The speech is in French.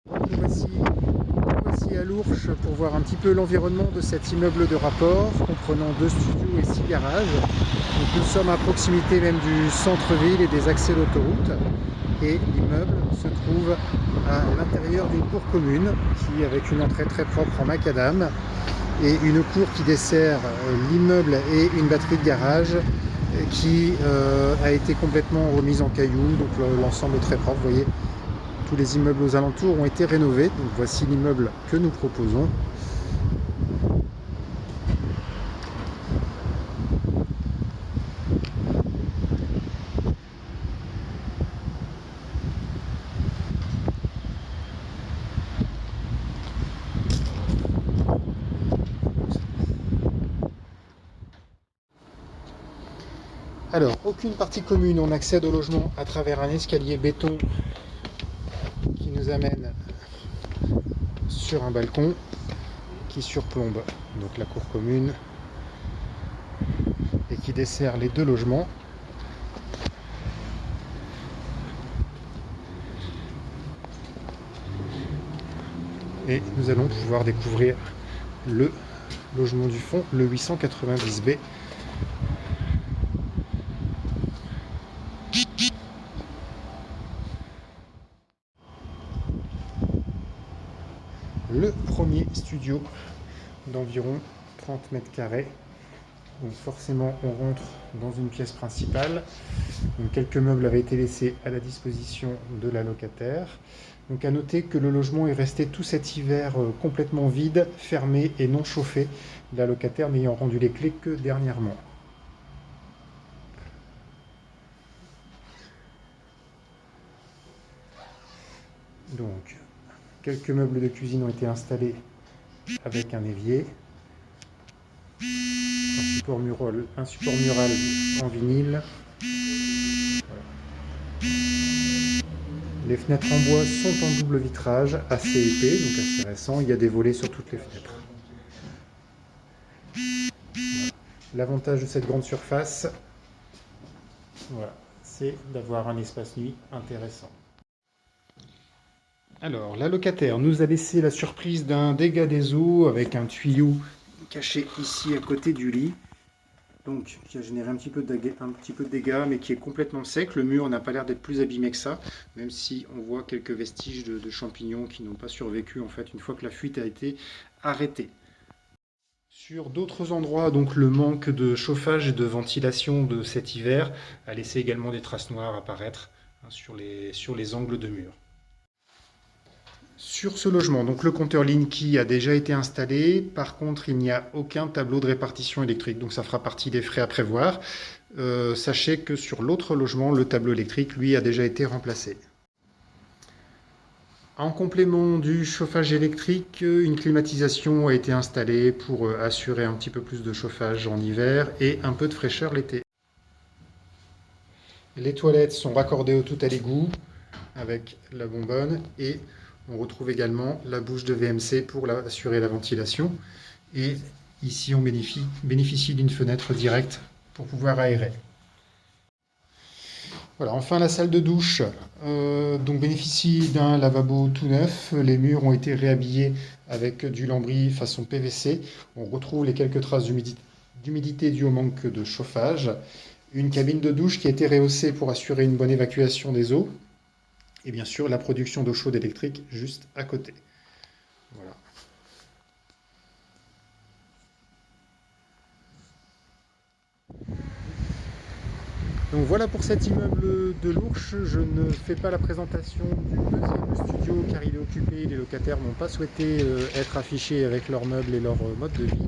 Nous voici à l'Ourche pour voir un petit peu l'environnement de cet immeuble de rapport, comprenant 2 studios et 6 garages. Donc nous sommes à proximité même du centre-ville et des accès d'autoroute. Et l'immeuble se trouve à l'intérieur d'une cour commune, qui avec une entrée très propre en macadam, et une cour qui dessert l'immeuble et une batterie de garage qui a été complètement remise en cailloux, donc l'ensemble est très propre. Vous voyez, tous les immeubles aux alentours ont été rénovés. Donc voici l'immeuble que nous proposons. Alors, aucune partie commune, on accède au logement à travers un escalier béton qui nous amène sur un balcon qui surplombe donc la cour commune et qui dessert les 2 logements. Et nous allons pouvoir découvrir le logement du fond, le 890B. Le premier studio d'environ 30 mètres carrés. Donc forcément on rentre dans une pièce principale. Donc quelques meubles avaient été laissés à la disposition de la locataire. Donc à noter que le logement est resté tout cet hiver complètement vide, fermé et non chauffé, la locataire n'ayant rendu les clés que dernièrement. Donc quelques meubles de cuisine ont été installés avec un évier, un support mural en vinyle. Voilà. Les fenêtres en bois sont en double vitrage, assez épais, donc assez récent. Il y a des volets sur toutes les fenêtres. Voilà. L'avantage de cette grande surface, voilà, c'est d'avoir un espace nuit intéressant. Alors, la locataire nous a laissé la surprise d'un dégât des eaux avec un tuyau caché ici à côté du lit. Donc, qui a généré un petit peu de dégâts, mais qui est complètement sec. Le mur n'a pas l'air d'être plus abîmé que ça, même si on voit quelques vestiges de champignons qui n'ont pas survécu en fait une fois que la fuite a été arrêtée. Sur d'autres endroits, donc le manque de chauffage et de ventilation de cet hiver a laissé également des traces noires apparaître sur les angles de mur. Sur ce logement, donc le compteur Linky a déjà été installé. Par contre, il n'y a aucun tableau de répartition électrique, donc ça fera partie des frais à prévoir. Sachez que sur l'autre logement, le tableau électrique, lui, a déjà été remplacé. En complément du chauffage électrique, une climatisation a été installée pour assurer un petit peu plus de chauffage en hiver et un peu de fraîcheur l'été. Les toilettes sont raccordées au tout à l'égout avec la bonbonne et on retrouve également la bouche de VMC pour assurer la ventilation. Et ici, on bénéficie d'une fenêtre directe pour pouvoir aérer. Voilà, enfin la salle de douche donc bénéficie d'un lavabo tout neuf. Les murs ont été réhabillés avec du lambris façon PVC. On retrouve les quelques traces d'humidité dues au manque de chauffage. Une cabine de douche qui a été rehaussée pour assurer une bonne évacuation des eaux. Et bien sûr, la production d'eau chaude électrique juste à côté. Voilà. Donc voilà pour cet immeuble de l'Ourche. Je ne fais pas la présentation du deuxième studio car il est occupé. Les locataires n'ont pas souhaité être affichés avec leurs meubles et leur mode de vie.